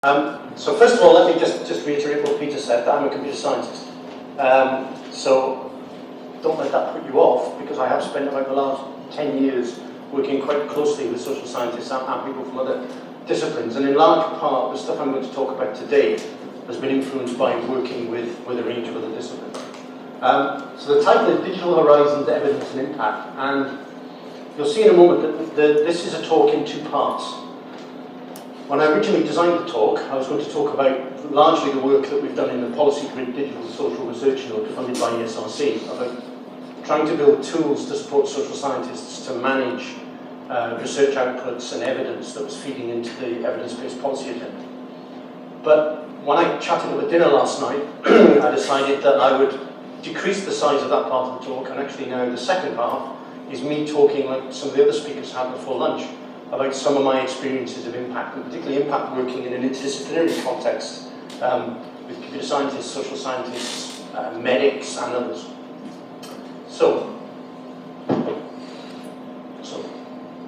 So first of all, let me just reiterate what Peter said, that I'm a computer scientist. So don't let that put you off, because I have spent about the last 10 years working quite closely with social scientists and people from other disciplines. And in large part, the stuff I'm going to talk about today has been influenced by working with a range of other disciplines. So the title is Digital Horizons, Evidence and Impact. And you'll see in a moment that this is a talk in two parts. When I originally designed the talk, I was going to talk about largely the work that we've done in the Policy Grid Digital Social Research Node funded by ESRC, about trying to build tools to support social scientists to manage research outputs and evidence that was feeding into the evidence-based policy agenda. But when I chatted over dinner last night, I decided that I would decrease the size of that part of the talk, and actually now the second half is me talking like some of the other speakers had before lunch, about some of my experiences of impact, and particularly impact working in an interdisciplinary context with computer scientists, social scientists, medics, and others. So,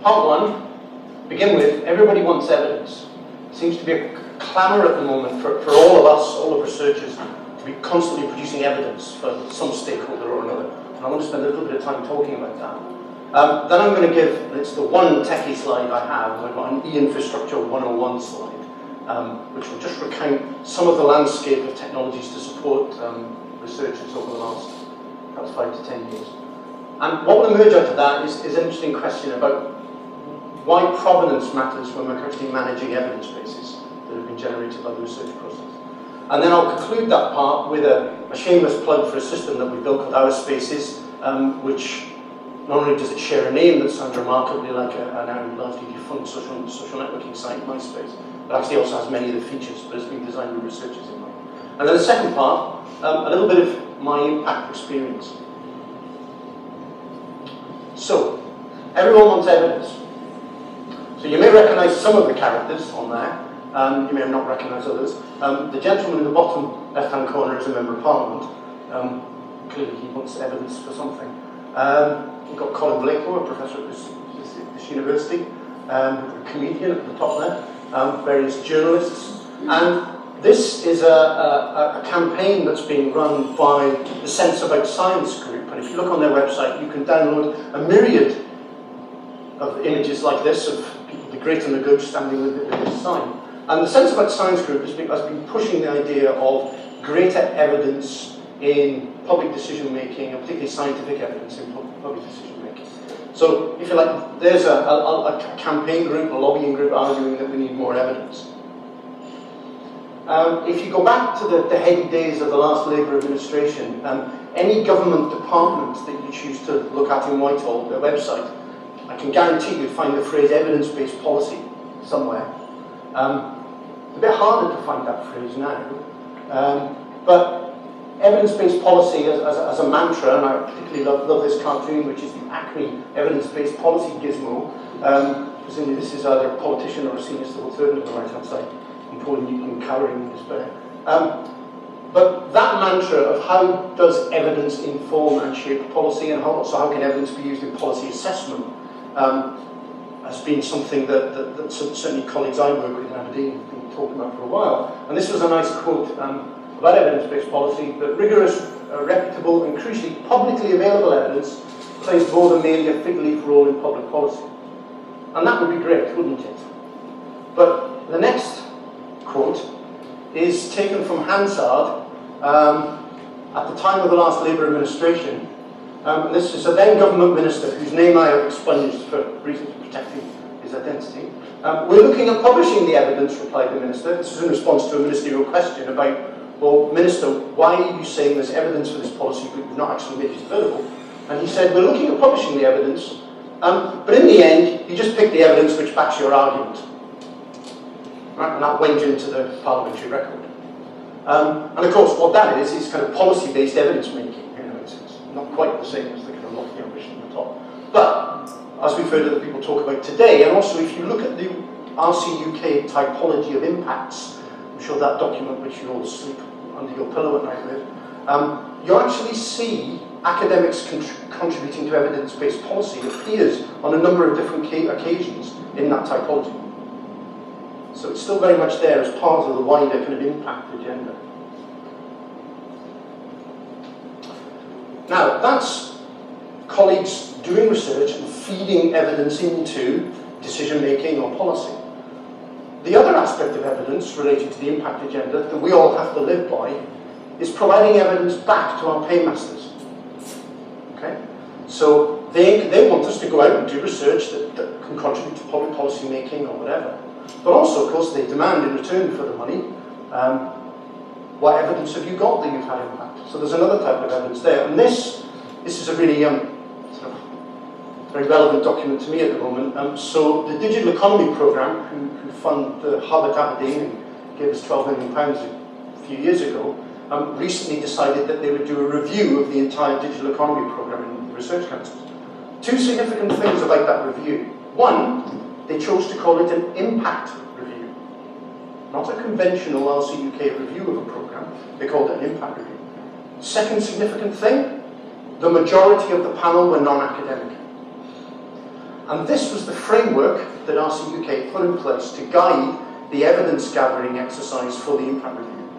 part one, begin with, everybody wants evidence. There seems to be a clamour at the moment for all of us, all of researchers, to be constantly producing evidence for some stakeholder or another. And I want to spend a little bit of time talking about that. Then I'm going to give, it's the one techie slide I have, I've got an e-infrastructure 101 slide, which will just recount some of the landscape of technologies to support researchers over the last perhaps 5 to 10 years. And what will emerge out of that is an interesting question about why provenance matters when we're actually managing evidence bases that have been generated by the research process. And then I'll conclude that part with a shameless plug for a system that we built called ourSpaces, which not only does it share a name that sounds remarkably like a now largely defunct social networking site, MySpace, but actually also has many of the features, but it's been designed with researchers in mind. And then the second part, a little bit of my impact experience. So, everyone wants evidence. So you may recognise some of the characters on there, you may not recognise others. The gentleman in the bottom left-hand corner is a Member of Parliament. Clearly he wants evidence for something. We've got Colin Blakemore, a professor at this university, a comedian at the top there, various journalists. And this is a campaign that's being run by the Sense About Science group. And if you look on their website, you can download a myriad of images like this of people, the great and the good, standing with this sign. And the Sense About Science group has been pushing the idea of greater evidence in public decision making, and particularly scientific evidence in public decision making. So, if you like, there's a campaign group, a lobbying group arguing that we need more evidence. If you go back to the heady days of the last Labour administration, any government department that you choose to look at in Whitehall, their website, I can guarantee you'd find the phrase evidence-based policy somewhere. It's a bit harder to find that phrase now, but evidence-based policy as a mantra, and I particularly love this cartoon, which is the Acme evidence-based policy gizmo. Presumably this is either a politician or a senior civil servant on the right-hand side, and Paul Newton cowering in despair. But that mantra of how does evidence inform and shape policy, and also how can evidence be used in policy assessment, has been something that certainly colleagues I work with in Aberdeen have been talking about for a while. And this was a nice quote about evidence-based policy, that rigorous, reputable and crucially publicly available evidence plays more than merely a fig leaf role in public policy. And that would be great, wouldn't it? But the next quote is taken from Hansard at the time of the last Labour administration. And this is a then government minister whose name I have expunged for reasons of protecting his identity. We're looking at publishing the evidence, replied the minister. This is in response to a ministerial question about, well, Minister, why are you saying there's evidence for this policy but you've not actually made it available? And he said, we're looking at publishing the evidence, but in the end, you just pick the evidence which backs your argument. Right? And that went into the parliamentary record. And of course, what that is kind of policy-based evidence-making. You know, it's not quite the same as the kind of lofty ambition at the top. But, as we've heard other people talk about today, and also if you look at the RCUK typology of impacts, I'm sure that document which you all sleep under your pillow at night with, you actually see academics contributing to evidence-based policy appears on a number of different occasions in that typology. So it's still very much there as part of the wider kind of impact agenda. Now, that's colleagues doing research and feeding evidence into decision-making or policy. The other aspect of evidence related to the impact agenda that we all have to live by is providing evidence back to our paymasters. Okay? So they want us to go out and do research that can contribute to public policy making or whatever. But also, of course, they demand in return for the money, what evidence have you got that you've had impact? So there's another type of evidence there. And this is a really sort of very relevant document to me at the moment. So the Digital Economy Programme, who fund the Hub at Aberdeen and gave us £12 million a few years ago, recently decided that they would do a review of the entire Digital Economy Programme in the Research Councils. Two significant things about that review. One, they chose to call it an impact review, not a conventional RCUK review of a programme. They called it an impact review. Second significant thing, the majority of the panel were non-academic. And this was the framework that RCUK put in place to guide the evidence gathering exercise for the impact review.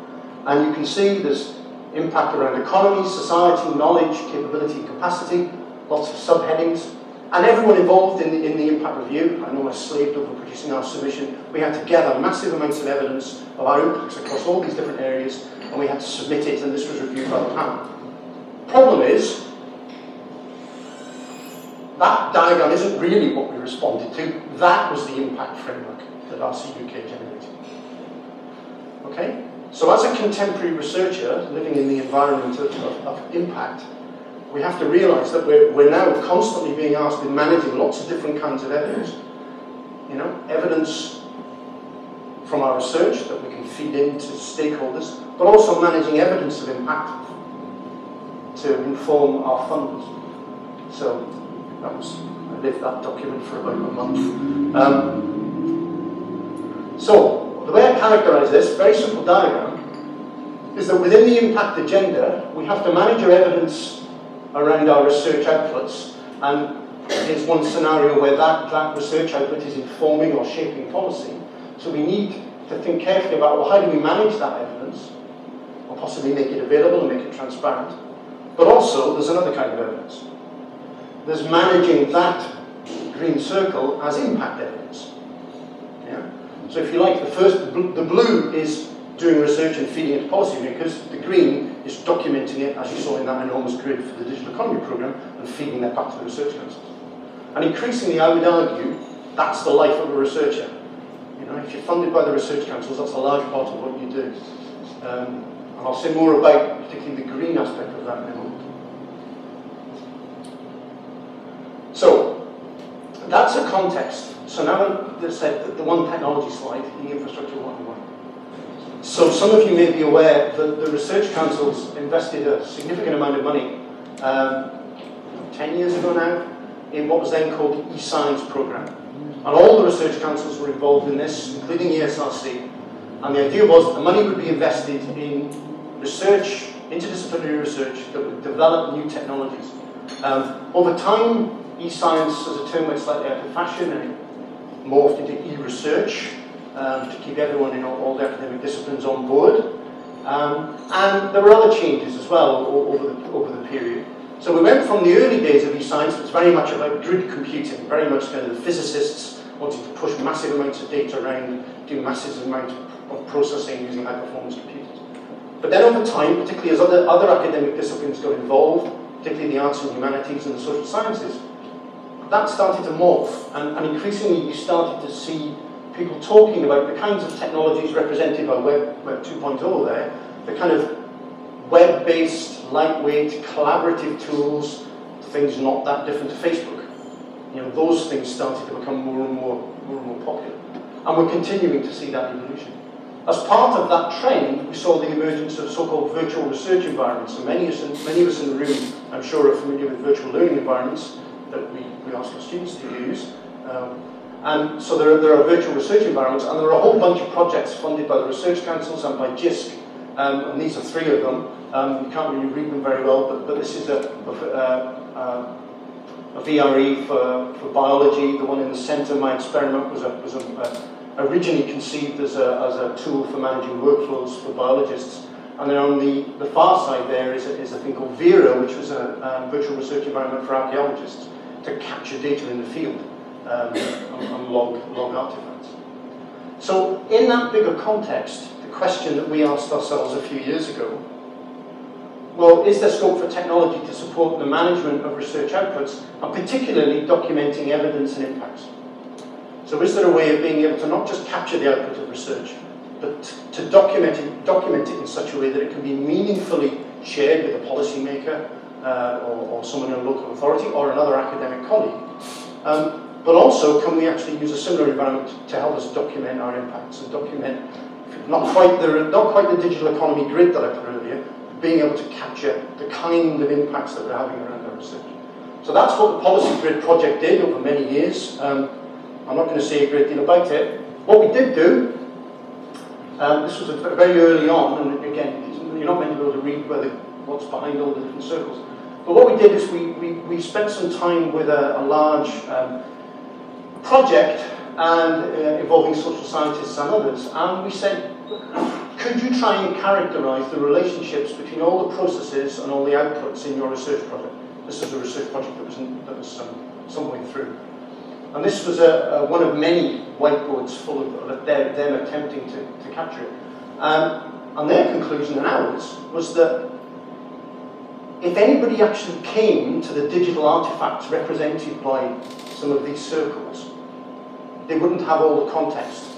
And you can see there's impact around economy, society, knowledge, capability, and capacity, lots of subheadings. And everyone involved in the impact review, I know I slaved over producing our submission, we had to gather massive amounts of evidence of our impacts across all these different areas, and we had to submit it, and this was reviewed by the panel. Problem is, that diagram isn't really what we responded to. That was the impact framework that RCUK generated. Okay? So as a contemporary researcher living in the environment of impact, we have to realise that we're now constantly being asked in managing lots of different kinds of evidence. You know, evidence from our research that we can feed into stakeholders, but also managing evidence of impact to inform our funders. So I lived that document for about a month. So the way I characterise this, very simple diagram, is that within the impact agenda, we have to manage our evidence around our research outputs, and here's one scenario where that research output is informing or shaping policy. So we need to think carefully about, well, how do we manage that evidence, or possibly make it available and make it transparent. But also, there's another kind of evidence. There's managing that green circle as impact evidence. Yeah? So if you like, the blue is doing research and feeding it to policymakers. The green is documenting it, as you saw in that enormous grid for the Digital Economy Programme, and feeding that back to the research councils. And increasingly, I would argue, that's the life of a researcher. You know, if you're funded by the research councils, that's a large part of what you do. And I'll say more about particularly the green aspect of that in a moment. So, that's a context. So now let's say the one technology slide, the infrastructure 101. So some of you may be aware that the research councils invested a significant amount of money 10 years ago now in what was then called the eScience programme. And all the research councils were involved in this, including ESRC. And the idea was that the money would be invested in research, interdisciplinary research that would develop new technologies. Over time, eScience as a term went slightly out of fashion and it morphed into e-research. To keep everyone in all the academic disciplines on board. And there were other changes as well over the period. So we went from the early days of eScience, which was very much about grid computing, very much kind of the physicists wanting to push massive amounts of data around, do massive amounts of processing using high-performance computers. But then over time, particularly as other academic disciplines got involved, particularly the arts and humanities and the social sciences, that started to morph, and increasingly you started to see people talking about the kinds of technologies represented by Web 2.0 there, the kind of web-based, lightweight, collaborative tools, things not that different to Facebook. You know, those things started to become more and more popular. And we're continuing to see that evolution. As part of that trend, we saw the emergence of so-called virtual research environments. So many of us in the room, I'm sure, are familiar with virtual learning environments that we ask our students to use. And so there are virtual research environments, and there are a whole bunch of projects funded by the research councils and by JISC, and these are 3 of them. You can't really read them very well, but this is a VRE for biology. The one in the centre, my experiment, was a originally conceived as a tool for managing workflows for biologists. And then on the far side there is a thing called Vera, which was a virtual research environment for archaeologists to capture data in the field and log artifacts. So in that bigger context, the question that we asked ourselves a few years ago, well, is there scope for technology to support the management of research outputs, and particularly documenting evidence and impacts? So is there a way of being able to not just capture the output of research, but to document it in such a way that it can be meaningfully shared with a policymaker or someone in a local authority or another academic colleague? But also, can we actually use a similar environment to help us document our impacts and document not quite the digital economy grid that I put earlier, being able to capture the kind of impacts that we're having around our research. So that's what the Policy Grid project did over many years. I'm not going to say a great deal about it. What we did do, this was very early on, and again, you're not meant to be able to read what's behind all the different circles. But what we did is we spent some time with a large project and involving social scientists and others, and we said, could you try and characterize the relationships between all the processes and all the outputs in your research project? This was a research project that was some way through. And this was one of many whiteboards full of them attempting to capture it. And their conclusion and ours was that if anybody actually came to the digital artifacts represented by some of these circles, they wouldn't have all the context.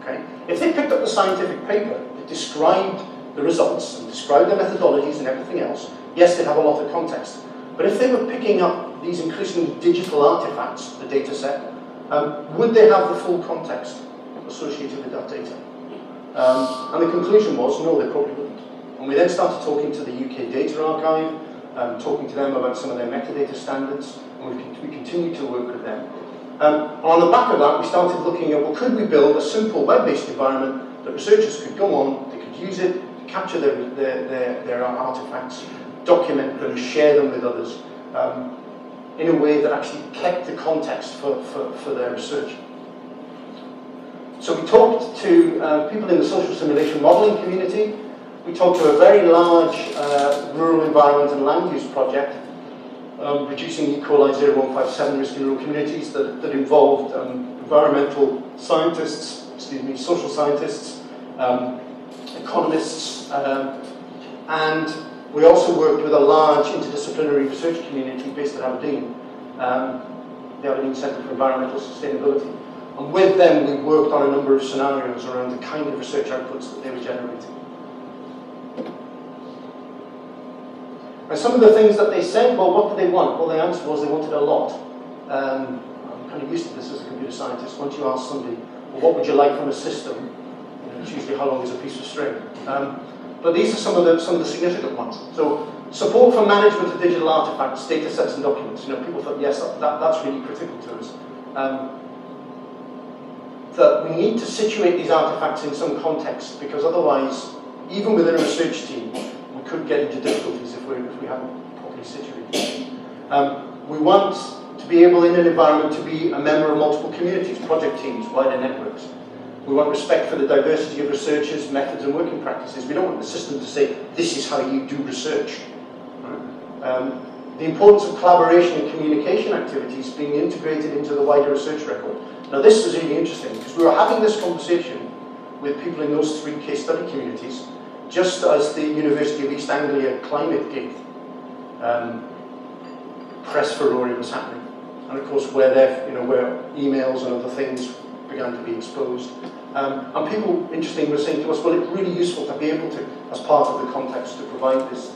Okay? If they picked up the scientific paper that described the results and described the methodologies and everything else, yes, they'd have a lot of context. But if they were picking up these increasingly digital artifacts, the data set, would they have the full context associated with that data? And the conclusion was, no, they probably wouldn't. And we then started talking to the UK Data Archive, talking to them about some of their metadata standards, and we continue to work with them. On the back of that, we started looking at, well, could we build a simple web-based environment that researchers could go on, they could use it, capture their artifacts, document them, share them with others, in a way that actually kept the context for their research. So we talked to people in the social simulation modelling community. We talked to a very large rural environment and land use project, reducing E. coli 0157 risk in rural communities that involved environmental scientists, social scientists, economists, and we also worked with a large interdisciplinary research community based at Aberdeen, the Aberdeen Centre for Environmental Sustainability. And with them, we worked on a number of scenarios around the kind of research outputs that they were generating. And some of the things that they said, well, what did they want? Well, the answer was they wanted a lot. I'm kind of used to this as a computer scientist. Once you ask somebody, well, what would you like from a system? It's usually how long is a piece of string. But these are some of the significant ones. So support for management of digital artifacts, data sets and documents. People thought, yes, that's really critical to us. That we need to situate these artifacts in some context, because otherwise, even within a research team, we could get into difficulties if we haven't properly situated. We want to be able in an environment to be a member of multiple communities, project teams, wider networks. We want respect for the diversity of researchers, methods and working practices. We don't want the system to say, this is how you do research. Right? The importance of collaboration and communication activities being integrated into the wider research record. Now this was really interesting, because we were having this conversation with people in those 3 case study communities, just as the University of East Anglia climate gig press furore was happening. And of course, where emails and other things began to be exposed. And people, interestingly, were saying to us, well, it's really useful to be able to, as part of the context, to provide this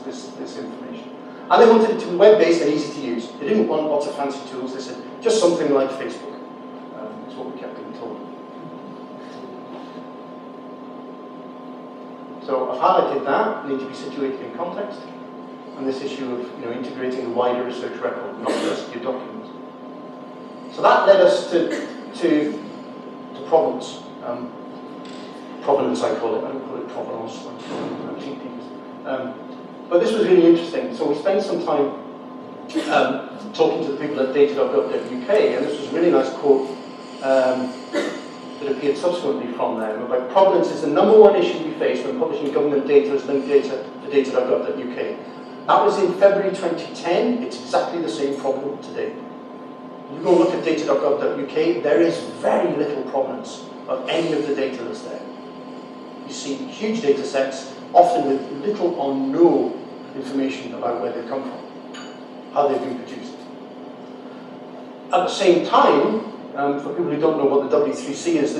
information. And they wanted it to be web-based and easy to use. They didn't want lots of fancy tools. They said, just something like Facebook. Is what we kept being told. So I've highlighted that, need to be situated in context, and this issue of integrating the wider research record, not just your documents. So that led us to Provenance. Provenance, I call it. I don't call it Provenance. I cheat things. But this was really interesting. So we spent some time talking to the people at data.gov.uk, and this was a really nice quote that appeared subsequently from them about provenance is the #1 issue we face when publishing government data as linked data to data.gov.uk. That was in February 2010. It's exactly the same problem today. You go look at data.gov.uk, there is very little provenance of any of the data that's there. You see huge data sets, often with little or no information about where they've come from, how they've been produced. At the same time, for people who don't know what the W3C is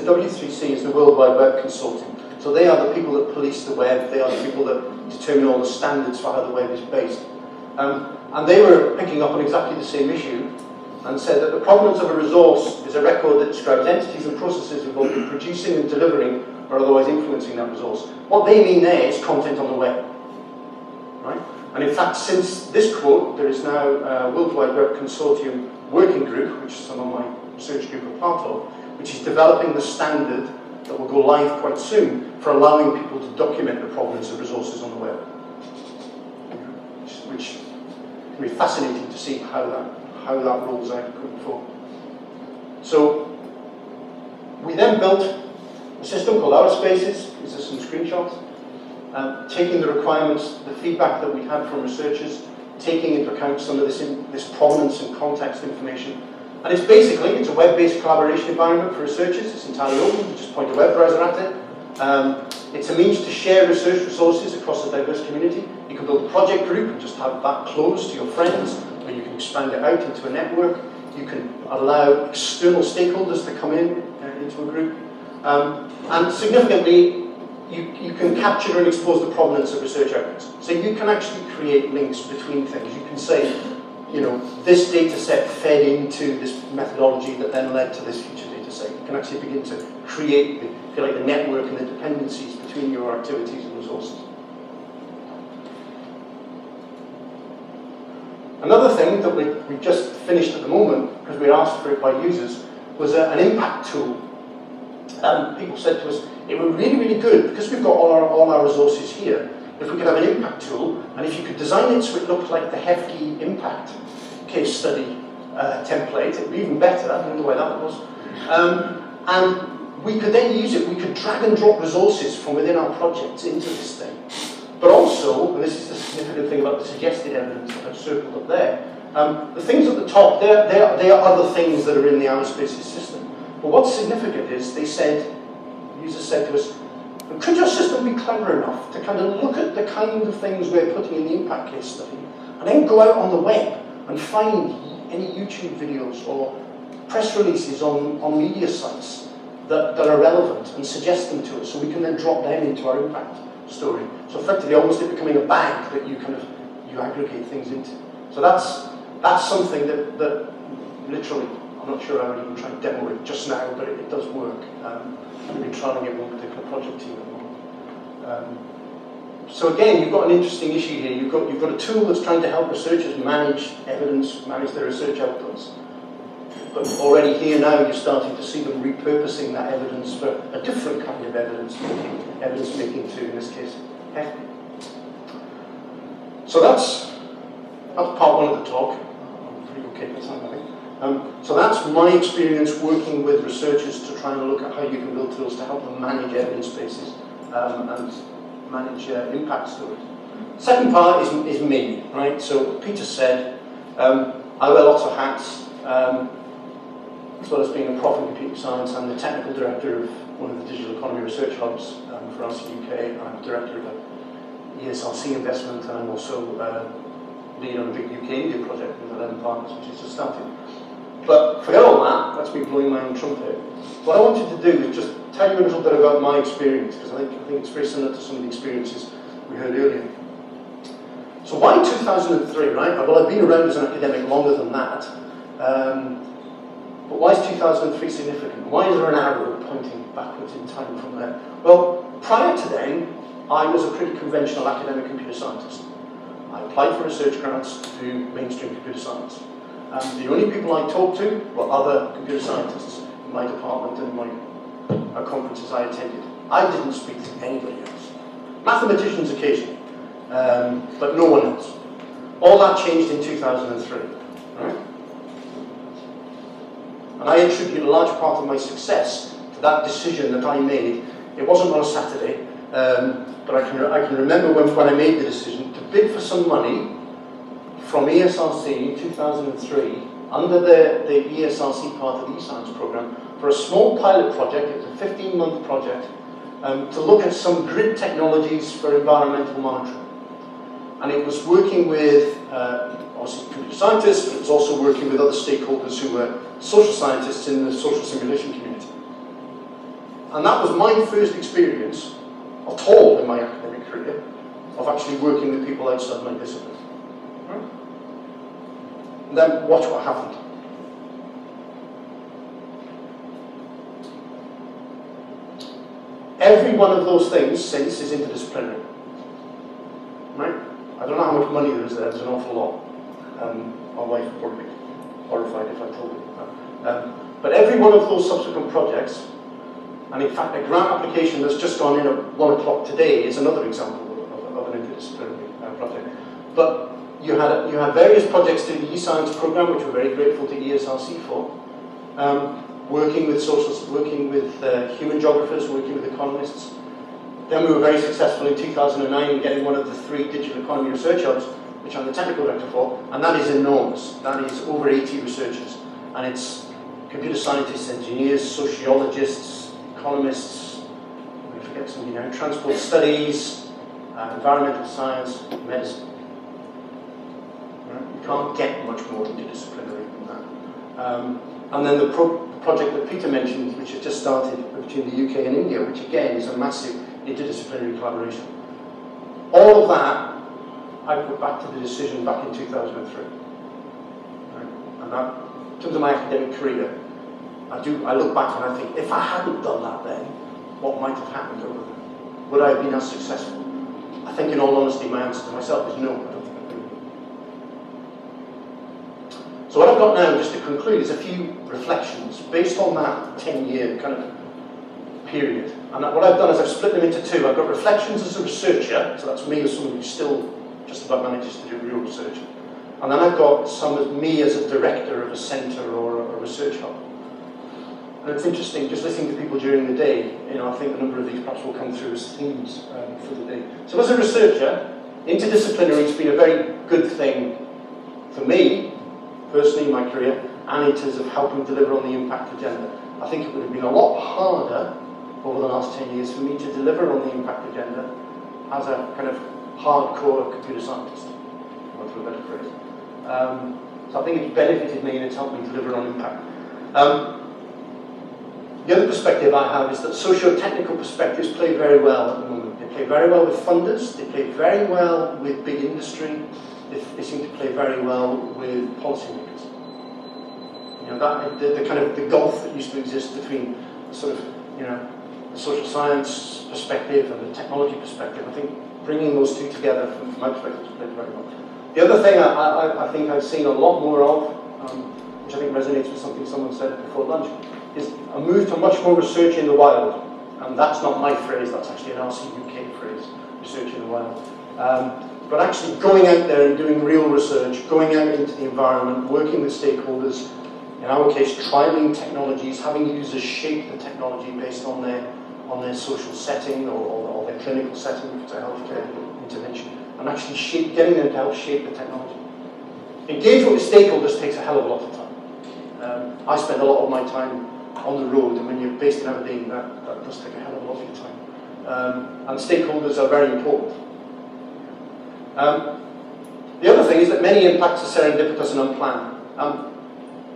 the World Wide Web Consortium. So they are the people that police the web, they are the people that determine all the standards for how the web is based. And they were picking up on exactly the same issue and said that the provenance of a resource is a record that describes entities and processes involved in producing and delivering or otherwise influencing that resource. What they mean there is content on the web. Right? And in fact, since this quote, there is now a World Wide Web Consortium working group, which some of my research group are part of, which is developing the standard that will go live quite soon for allowing people to document the provenance of resources on the web. Which can be fascinating to see how that rolls out going forward. So we then built a system called ourSpaces. These are some screenshots. Taking the requirements, the feedback that we had from researchers, taking into account some of this provenance and context information. And it's a web-based collaboration environment for researchers. It's entirely open. You just point a web browser at it. It's a means to share research resources across a diverse community. You can build a project group and just have that closed to your friends, or you can expand it out into a network. You can allow external stakeholders to come in into a group. And significantly, you can capture and expose the provenance of research outputs. So you can actually create links between things. You can say, you know, this data set fed into this methodology that then led to this future data set. You can actually begin to create, if you like, the network and the dependencies between your activities and resources. Another thing that we just finished at the moment, because we asked for it by users, was an impact tool. People said to us, it would be really, really good, because we've got all our resources here, if we could have an impact tool, and if you could design it so it looked like the hefty impact case study template, it would be even better. I don't know why that was. And we could then use it, we could drag and drop resources from within our projects into this thing. But also, and this is the significant thing about the suggested evidence that I've circled up there, the things at the top, they are other things that are in the ourSpaces system. But what's significant is, users said to us, could your system be clever enough to kind of look at the kind of things we're putting in the impact case study, and then go out on the web and find any YouTube videos or press releases on media sites that are relevant and suggest them to us, so we can then drop them into our impact story. So effectively, almost it becoming a bag that you aggregate things into. So that's something that literally, I'm not sure I would even try and demo it just now, but it does work. We've been trying it with one particular project team at the moment. So again, you've got an interesting issue here. You've got a tool that's trying to help researchers manage evidence, manage their research outputs. But already here now, you're starting to see them repurposing that evidence for a different kind of evidence making to, in this case, hefty. So that's part one of the talk. I'm pretty okay for time, I think. So that's my experience working with researchers to try and look at how you can build tools to help them manage evidence bases and manage impact stories. Second part is me, right? So Peter said, I wear lots of hats, as well as being a prof in computer science. I'm the technical director of one of the digital economy research hubs for RCUK. I'm director of an ESRC investment, and I'm also lead on a big UK India project with 11 partners, which is just starting. But forget all that, that's me blowing my own trumpet. What I wanted to do is just tell you a little bit about my experience, because I think it's very similar to some of the experiences we heard earlier. So why 2003, right? Well, I've been around as an academic longer than that. But why is 2003 significant? Why is there an arrow pointing backwards in time from there? Well, prior to then, I was a pretty conventional academic computer scientist. I applied for research grants to do mainstream computer science. The only people I talked to were other computer scientists in my department and my conferences I attended. I didn't speak to anybody else. Mathematicians occasionally, but no one else. All that changed in 2003, right? And I attribute a large part of my success to that decision that I made, it wasn't on a Saturday, but I can remember when I made the decision to bid for some money from ESRC in 2003 under the ESRC part of the eScience programme for a small pilot project. It was a 15-month project to look at some grid technologies for environmental monitoring. And it was working with obviously computer scientists, but it was also working with other stakeholders who were social scientists in the social simulation community. And that was my first experience at all in my academic career of actually working with people outside my discipline. Right? And then watch what happened. Every one of those things since is interdisciplinary. Right? I don't know how much money there is there, there's an awful lot. My wife would probably be horrified if I told you that. But every one of those subsequent projects, and in fact a grant application that's just gone in at 1 o'clock today is another example of an interdisciplinary project. But you had various projects through the eScience programme, which we're very grateful to ESRC for, working with human geographers, working with economists. Then we were very successful in 2009 in getting one of the 3 digital economy research hubs, which I'm the technical director for, and that is enormous. That is over 80 researchers, and it's computer scientists, engineers, sociologists, economists, I forget something now, transport studies, environmental science, medicine. Right? You can't get much more interdisciplinary than that. And then the project that Peter mentioned, which has just started between the UK and India, which again is a massive interdisciplinary collaboration. All of that I put back to the decision back in 2003. Right? And that, in terms of my academic career, I look back and I think, if I hadn't done that then, what might have happened over there? Would I have been as successful? I think in all honesty my answer to myself is no, I don't think I would. So what I've got now, just to conclude, is a few reflections based on that 10-year kind of period. And what I've done is I've split them into 2. I've got reflections as a researcher, so that's me as someone who still just about manages to do real research. And then I've got some of me as a director of a centre or a research hub. And it's interesting, just listening to people during the day, I think a number of these perhaps will come through as themes for the day. So as a researcher, interdisciplinary has been a very good thing for me, personally in my career, and in terms of helping deliver on the impact agenda. I think it would have been a lot harder over the last 10 years for me to deliver on the impact agenda as a kind of hardcore computer scientist, for a better phrase. So I think it's benefited me and it's helped me deliver on impact. The other perspective I have is that socio-technical perspectives play very well at the moment. They play very well with funders, they play very well with big industry, they seem to play very well with policymakers. The kind of the gulf that used to exist between sort of, the social science perspective and the technology perspective, I think bringing those 2 together from my perspective has played very well. The other thing I think I've seen a lot more of, which I think resonates with something someone said before lunch, is a move to much more research in the wild. And that's not my phrase, that's actually an RCUK phrase, research in the wild. But actually going out there and doing real research, going out into the environment, working with stakeholders, in our case trialing technologies, having users shape the technology based on their social setting or their clinical setting, if it's a healthcare intervention, and actually getting them to help shape the technology. Engagement with stakeholders takes a hell of a lot of time. I spend a lot of my time on the road, and when you're based in Aberdeen, that does take a hell of a lot of your time. And stakeholders are very important. The other thing is that many impacts are serendipitous and unplanned.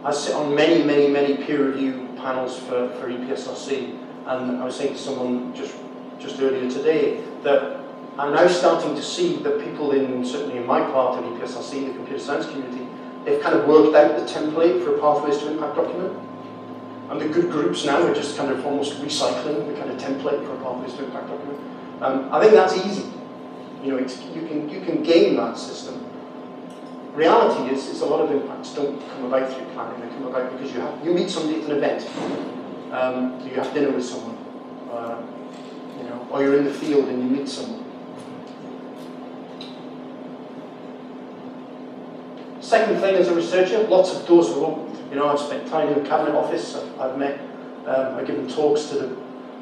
I sit on many peer review panels for EPSRC, and I was saying to someone just earlier today that I'm now starting to see that people certainly in my part of EPSRC, the computer science community, they've kind of worked out the template for a Pathways to Impact document. And the good groups now are just kind of almost recycling the kind of template for a Pathways to Impact document. I think that's easy. You can game that system. Reality is a lot of impacts don't come about through planning. They come about because you meet somebody at an event. You have dinner with someone, or you're in the field and you meet someone. Second thing, as a researcher, lots of doors are opened. I've spent time in the cabinet office. I've met I've given talks to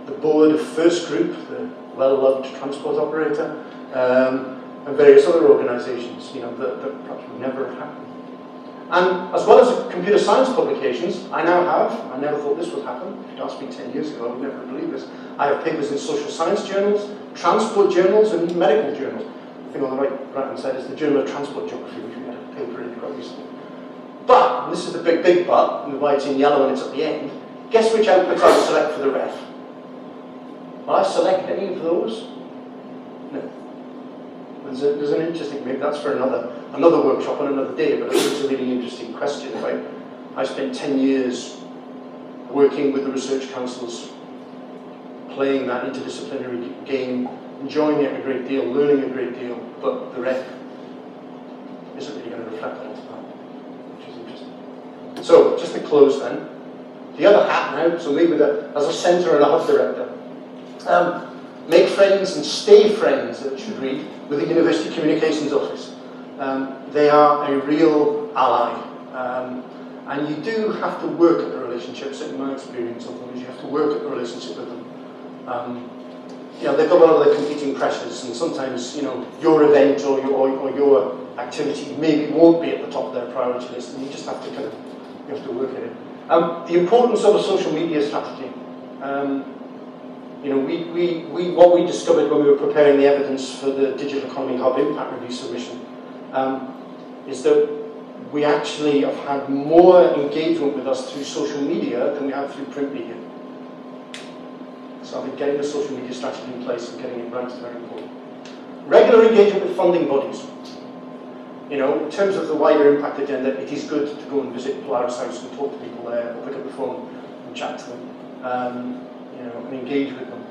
the board of First Group, the well-loved transport operator, and various other organisations, you know, that perhaps would never have happened. And as well as computer science publications, I never thought this would happen. If you'd asked me 10 years ago, I would never believe this. I have papers in social science journals, transport journals, and medical journals. The thing on the right-hand side is the Journal of Transport Geography, which we had a paper in quite recently. But, and this is the big but, and why it's in yellow and it's at the end, guess which outputs I would select for the ref? Will I select any of those? No. There's an interesting, maybe that's for another workshop on another day, but I think it's a really interesting question, right? I spent 10 years working with the research councils, playing that interdisciplinary game, enjoying it a great deal, learning a great deal, but the ref isn't really going to reflect on that, which is interesting. So, just to close then, the other hat now, so maybe as a centre and a hub director, make friends and stay friends, it should read, with the University Communications Office. They are a real ally. And you do have to work at the relationships, in my experience of them, is you have to work at the relationship with them. You know, they've got a lot of their competing pressures, and sometimes, you know, your event or your activity maybe won't be at the top of their priority list, and you just have to you have to work at it. The importance of a social media strategy. You know, what we discovered when we were preparing the evidence for the Digital Economy Hub Impact Review submission is that we actually have had more engagement with us through social media than we have through print media. So I think getting a social media strategy in place and getting it right is very important. Regular engagement with funding bodies. You know, in terms of the wider impact agenda, it is good to go and visit Polaris House and talk to people there, or pick up the phone and chat to them. You know, and engage with them.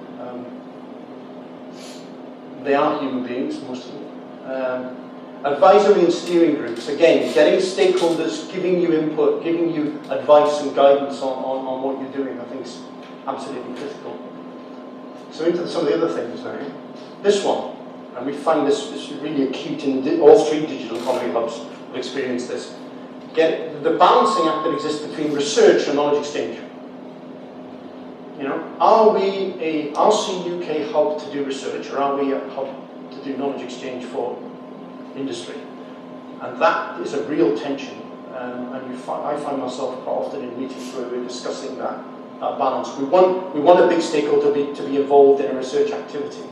They are human beings, most of them. Advisory and steering groups, again, getting stakeholders, giving you input, giving you advice and guidance on what you're doing, I think is absolutely critical. So into some of the other things now. This one, and we find this really acute in all three digital economy hubs have experienced this. Get the balancing act that exists between research and knowledge exchange. You know, are we a RCUK hub to do research, or are we a hub to do knowledge exchange for industry? And that is a real tension. And I find myself quite often in meetings where we're discussing that balance. We want a big stakeholder to be involved in a research activity.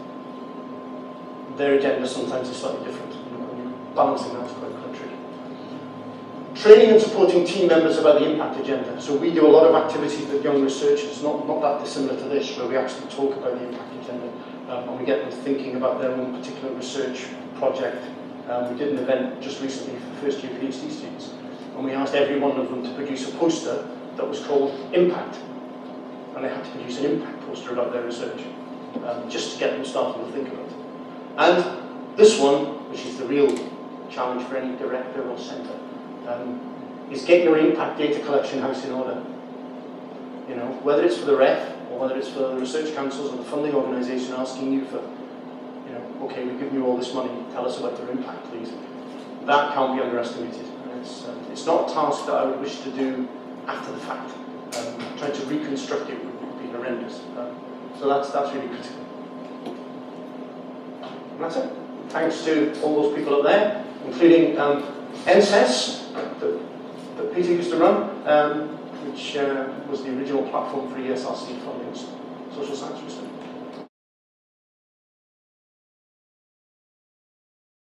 Their agenda sometimes is slightly different. Balancing that's quite tricky. Training and supporting team members about the impact agenda. So we do a lot of activities with young researchers, not that dissimilar to this, where we actually talk about the impact agenda and we get them thinking about their own particular research project. We did an event just recently for first year PhD students, and we asked every one of them to produce a poster that was called Impact. And they had to produce an impact poster about their research, just to get them started to think about it. And this one, which is the real challenge for any director or centre, is get your impact data collection house in order. You know, whether it's for the ref, or whether it's for the research councils or the funding organisation asking you for, you know, okay, we've given you all this money, tell us about your impact, please. That can't be underestimated. It's not a task that I would wish to do after the fact. Trying to reconstruct it would be horrendous. So that's really critical. And that's it. Thanks to all those people up there, including NSES, that Peter used to run, which was the original platform for ESRC funding social science research.